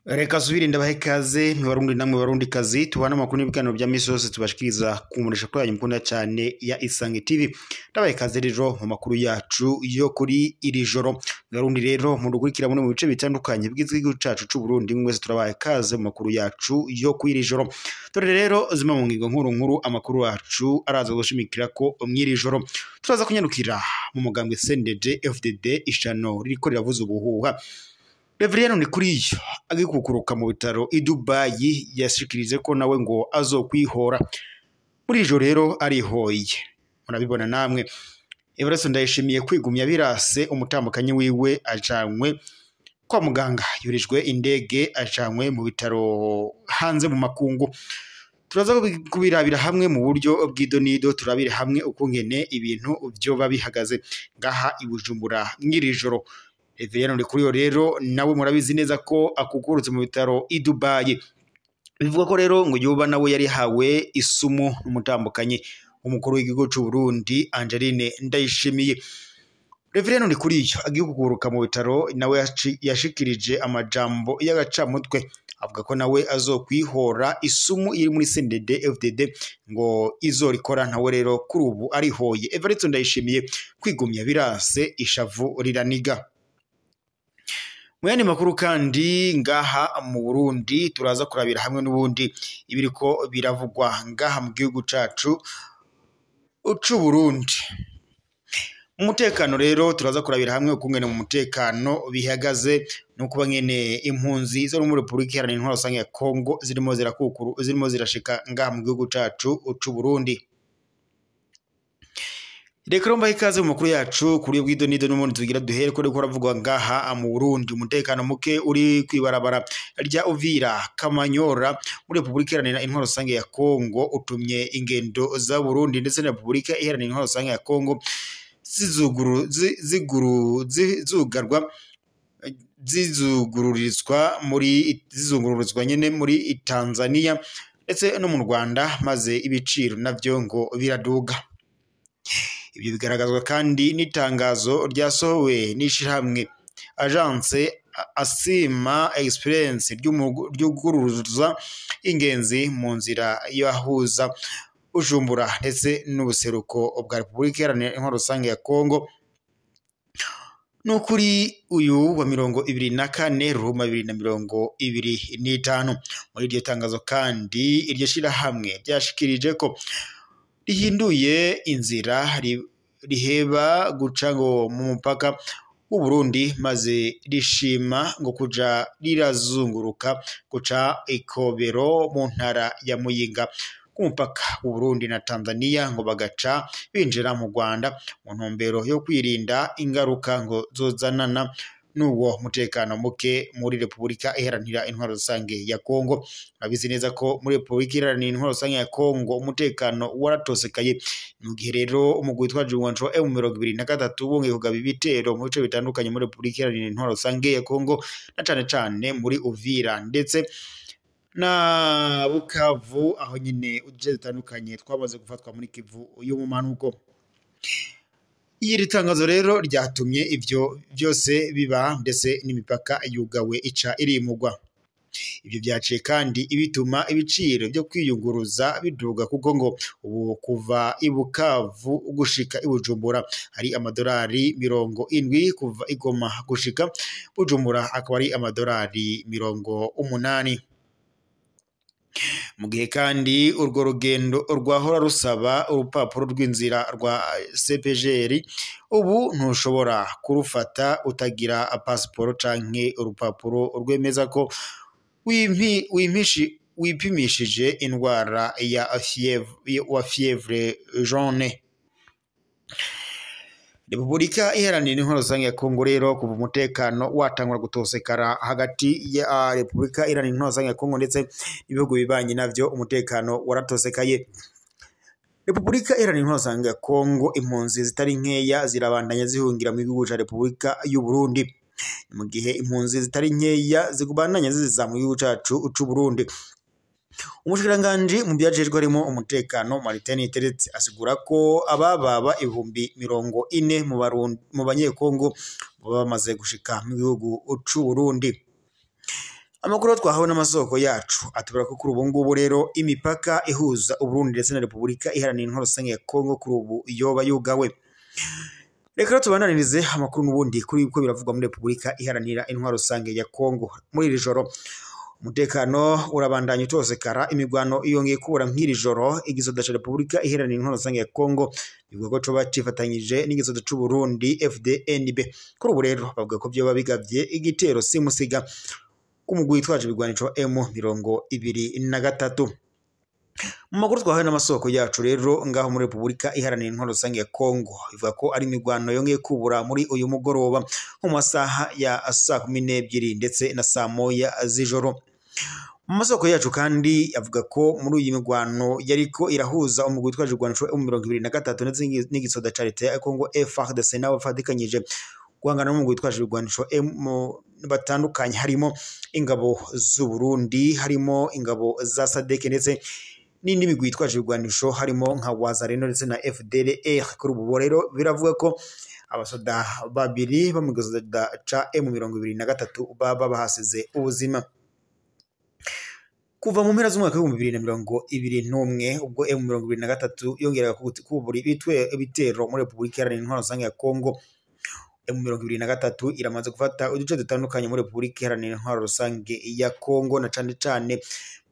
Reka subiri ndabahe ikaze mwarundi namwe barundi kazi tubana makuru n'ibiganiro bya misi yose tubashikiriza kumurisha kuri mukunda cyane ya Isange TV. Ndabahe ikaze rero mu makuru yacu yo kuri iri joro. Barundi rero mu rukurikira mu bice bitandukanye bw'igihugu cacu c'u Burundi mwese turabahe ikaze mu makuru yacu yo kuri iri joro. Dore rero zima mu ngingo nkuru amakuru yacu araza gushimikira ko mw'iri joro turaza kunyarukira mu mugambwe CNDD FDD ishano ririko riravuza ubuhuha. Reverien Ndikuriyo agikukuruka mu bitaro i Dubai yashikirize ko nawe ngo azokwihora muri ijo rero arihoye. Murabibona namwe Everest Ndayishimiye kwigumya birase umutambukanyi wiwe ajanwe kwa muganga yurijwe indege ajanwe mu bitaro hanze mu makungu. Turaza kubirabira hamwe mu buryo bw'idonido turabire hamwe ukungene ibintu byo babihagaze ngaha i Bujumbura ngiri joro. Reverien Ndikuriyo rero nawe murabizi neza ko akukurutse mu bitaro i Dubai. Bivuga ko rero ngo yoba nawe yari hawe isumu n'umutambukanye umukuru w'igihugu cy'u Burundi Angeline Ndayishimiye. Reverien Ndikuriyo agiye kukuruka mu bitaro nawe yashikirije amajambo y'agacamutwe avuga ko nawe azokwihora isumu iri muri CNDD FDD ngo izorikora nawe rero kuri ubu arihoye. Everest Ndayishimiye kwigumya birase ishavu riraniga. Muyandi makuru kandi ngaha mu Burundi turaza kurabira hamwe n'ubundi ibiriko biravugwa ngaha mu gihugu cacu c'u Burundi. Umutekano rero turaza kurabira hamwe ukungene mu mutekano bihagaze no kuba ngene impunzi zo muri Republika Iharanira Intwaro Rusange ya Kongo zirimo zirashika ngaha mu gihugu cacu c'u Burundi. Reka romba ikaze mu makuru yacu kuri bw'idonido n'umuntu tugira duhere ko riko ravugwa ngaha mu Burundi. Umutekano muke uri kwibarabara rya Uvira Kamanyora muri Republika Iharanira Intwaro Rusange ya Kongo utumye ingendo za Burundi ndetse na Republika Iharanira Intwaro Rusange ya Kongo zizungururizwa nyene muri Tanzania ndetse no mu Rwanda maze ibiciro navyo ngo biraduga. Ibyo bigaragazwa kandi n'itangazo ryasohowe n'ishirahamwe Agence Asima Experience ry'uguruza ingenzi mu nzira yahuza Bujumbura ndetse n'ubuseruko bwa Republika Iharanira Intwaro Rusange ya Kongo no kuri uyu wa 24 Roma 2025. Muri iryo tangazo kandi iryo shirahamwe ryashikirije ko rihinduye inzira riheba guca ngo mu mupaka w'u Burundi maze rishima ngo kuja rirazunguruka guca Ikobero mu ntara ya Muyinga ku mupaka w'u Burundi na Tanzania ngo bagaca binjira mu Rwanda mu ntumbero yo kwirinda ingaruka ngo zozanana n'uwo mutekano muke muri Republika Iharanira Intwaro Rusange ya Kongo. Abizi neza ko muri Republika Iharanira Intwaro Rusange ya Kongo umutekano waratosekaye mu gihe rero umugwi twaje wanco M23 bongeye kugaba ibitero mu bice bitandukanye muri Republika Iharanira Intwaro Rusange ya Kongo na cane muri Uvira ndetse na Bukavu aho nyine uje zitandukanye twamaze gufatwa muri Kivu yo mu manuko. Iri tangazo rero ryatumye ivyo byose biba ndetse n'imipaka yugawe ica irimugwa. Ibyo byaciye kandi ibituma ibiciro byo kwiyunguruza biduga kuko ngo ubu kuva i Bukavu gushika i Bujumbura ari amadolari 70 kuva i Goma gushika Bujumbura akaba ari amadolari 80. Mu gihe kandi urwo rugendo rwahora rusaba urupapuro rw'inzira rwa CPGR ubu ntushobora kurufata utagira passport canke urupapuro rwemeza ko wipimishije indwara ya fièvre jaune. Republika Iharanira Intwaro Rusange ya Kongo rero kuva umutekano watangura gutosekara hagati ya Republika Iharanira Intwaro Rusange ya Kongo ndetse ibihugu bibanye navyo umutekano waratosekaye. Republika Iharanira Intwaro Rusange ya Kongo impunzi zitari nkeya zirabandanya zihungira mu gihugu ca Republika y'u Burundi mu gihe impunzi zitari nkeya zigubandanya ziza mu gihugu cacu c'u Burundi. Umushikiranganji mu byajejwe harimo umutekano Martin Niteretse asigura ko abababa 40,000 mu banyekongo bamaze gushika mu gihugu c'u Burundi. Amakuru twahawe n'amasoko yacu atubwira ko kuri ubu ngubu rero imipaka ihuza Uburundi ndetse na Repubulika Iharanira Intwaro Rusange ya Kongo kuri ubu yoba yugawe. Reka tubananirize amakuru n'ubundi kuri uko biravugwa muri Repubulika Iharanira Intwaro Rusange ya Kongo. Muri iri joro umutekano urabandanya utosekara, imigwano iyongeye kubura nk'iri joro. Igisoda ca Repubulika Iharanira Intwaro Rusange ya Kongo bivuga ko coba cifatanyije n'igisoda c'u Burundi FDNB. Kuri ubu rero bavuga ko vyoba bigavye igitero simusiga k'umugwi witwaje ibigwanisho M23. Mu makuru twahawe n'amasoko yacu rero ngaho muri Repubulika Iharanira Intwaro Rusange ya Kongo bivuga ko ari imigwano yongeye kubura muri uyu mugoroba mu masaha ya saa 12 ndetse na saa 1 z'ijoro. Mu masoko yacu kandi avuga ko muri uyu migwano yariko irahuza umugwi witwaje ibigwanisho M23 ndetse n'igisoda ca leta ya Kongo FARDC nabo bafatikanyije guhangana n'umugwi witwaje ibigwanisho batandukanye, harimo ingabo z'u Burundi, harimo ingabo za SADC ndetse n'indi migwi yitwaje ibigwanisho harimo nka Wazalendo ndetse na FDLR. Kuri ubu rero biravuga ko abasoda babiri bo mu gisoda ca M23 baba bahasize ubuzima. Kuva mu mpera z'umwaka wa 2021 ubwo M23 yongeraga kubura ibitero muri Repubulika Iharanira Intwaro Rusange ya Kongo, M23 iramaze gufata uduce dutandukanye muri Repubulika Iharanira Intwaro Rusange ya Kongo, na cane cane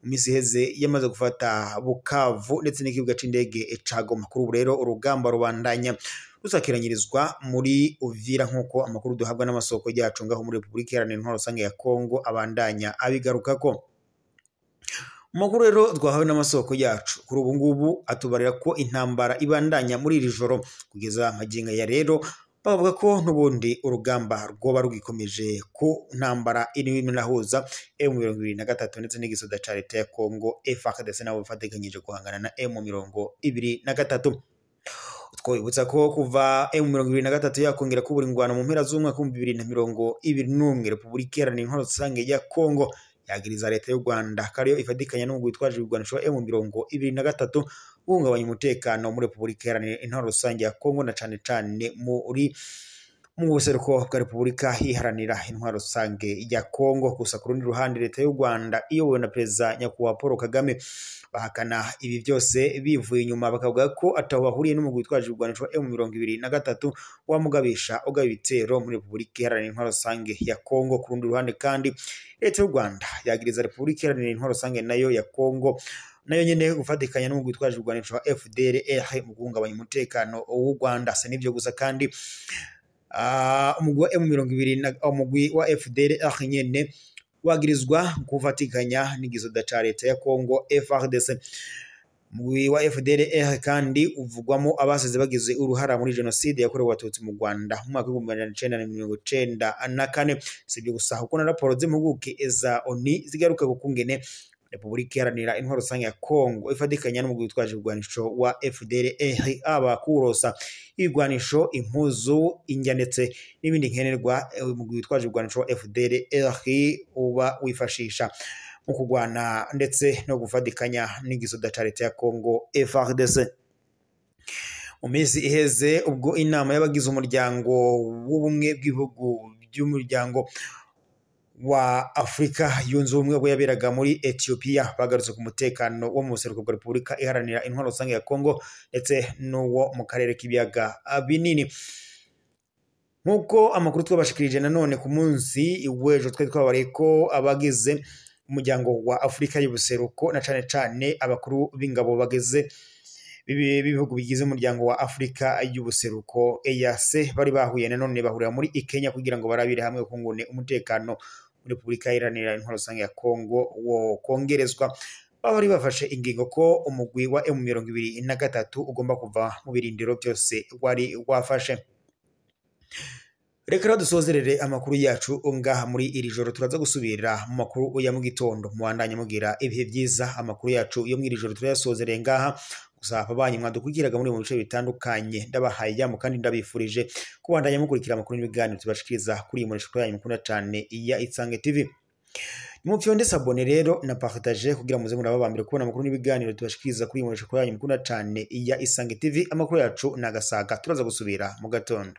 mu misi iheze yamaze gufata Bukavu ndetse n'ikibuga c'indege ca Goma. Kuri ubu rero urugamba rubandanya rusakiranyirizwa muri Uvira nk'uko amakuru duhabwa n'amasoko yacu ngaho muri Repubulika Iharanira Intwaro Rusange ya Kongo abandanya abigarukako. Makuru rero twahawe n'amasoko yacu kuri ubu ngubu atubarira ko intambara ibandanya muri iri joro kugeza amaginga ya rero. Bavuga ko n'ubundi urugamba rwoba rugikomeje ku ntambara iri minahuza M23 ndetse n'igisoda ca leta ya Kongo FARDC nabo bafatikanyije guhangana na M23. Twibutsa ko kuva M23 yakongera kubura ingwano mu mpera z'umwaka wa 2021 Repubulika Iharanira Intwaro Rusange ya Kongo yagiriza leta y'u Rwanda kariyo ifatikanya n'umugwi witwaje ibigwanisho M23 guhungabanya umutekano muri Repubulika Iharanira Intwaro Rusange ya Kongo, na cane cane mu buseruko bwa Repubulika Iharanira Intwaro Rusange ya Kongo. Gusa ku rundi ruhande leta y'u Rwanda iyobowe na Perezida Nyakubahwa Paul Kagame bahakana ibi byose bivuye inyuma, bakavuga ko ataho bahuriye n'umugwi witwaje ibigwanisho M23 wamugabisha ugaba ibitero muri Repubulika Iharanira Intwaro Rusange ya Kongo. Ku rundi ruhande kandi leta y'u Rwanda yagiriza Repubulika Iharanira Intwaro Rusange nayo ya Kongo nayo nyene gufatikanya n'umugwi witwaje ibigwanisho FDLR mu guhungabanya umutekano w'u Rwanda. Se nivyo gusa kandi umugwi wa M23 umugwi wa FDLR nyene wagirizwa kufatikanya n'igisoda ca leta ya Kongo FARDC. Umugwi wa FDLR kandi uvugwamo abasize bagize uruhara muri genocide yakorewe abatutsi mu Rwanda mu mwaka wa 1994. Sibyo gusa kuko na raporo z'impuguke za ONU zigaruka kukungene Repubulika Iharanira Intwaro Rusange ya Kongo ifatikanya n'umugwi witwaje ibigwanisho wa FDLR aba kurosa ibigwanisho, impuzu, injya ndetse n'ibindi nkenerwa umugwi witwaje ibigwanisho wa FDLR uba wifashisha mu kugwana ndetse no gufatikanya n'igisoda ca leta ya Kongo FARDC. Mu minsi iheze ubwo inama y'abagize umuryango w'ubumwe bw'ibihugu by'umuryango wa Afrika yunze ubumwe bwo yaberaga muri Ethiopia, bagarutse ku mutekano wo mu buseruko bwa Repubulika Iharanira Intwaro Rusange ya Kongo ndetse n'uwo mu karere k'ibiyaga binini. Nkuko amakuru twabashikirije nanone ku munsi w'ejo twabariye ko abagize umuryango wa Afrika y'ubuseruko na cane cane abakuru b'ingabo bageze bibihugu bigize umuryango wa Afrika y'ubuseruko EAC bari bahuye nanone bahurira muri Kenya kugira ngo barabire hamwe kungune umutekano muri Repubulika Iharanira Intwaro Rusange ya Kongo wo kongerezwa. Bari bafashe ingingo ko umugwi wa M23 ugomba kuva mu birindiro byose wari wafashe. Reka dusozerere amakuru yacu ngaha muri iri joro. Turaza gusubira mu makuru ya mu gitondo, muwandanye mugira ibihe byiza. Amakuru yacu yo mu iri joro turayasozereye ngaha. Gusa ababanyi mwadukugiraga muri mu bice bitandukanye ndabahaye yamo kandi ndabifurije kubandanya mukurikira amakuru n'ibiganiro tubashikiriza kuri iyi muresho yanyu mukunda cyane ya Isange TV. Nimupfyonde sabone rero na partage kugira muze murababambire kubona amakuru n'ibiganiro tubashikiriza kuri imurusha kuri yanyu mukunda cyane ya Isange TV. Amakuru yacu nagasaga turaza gusubira mu gatondo.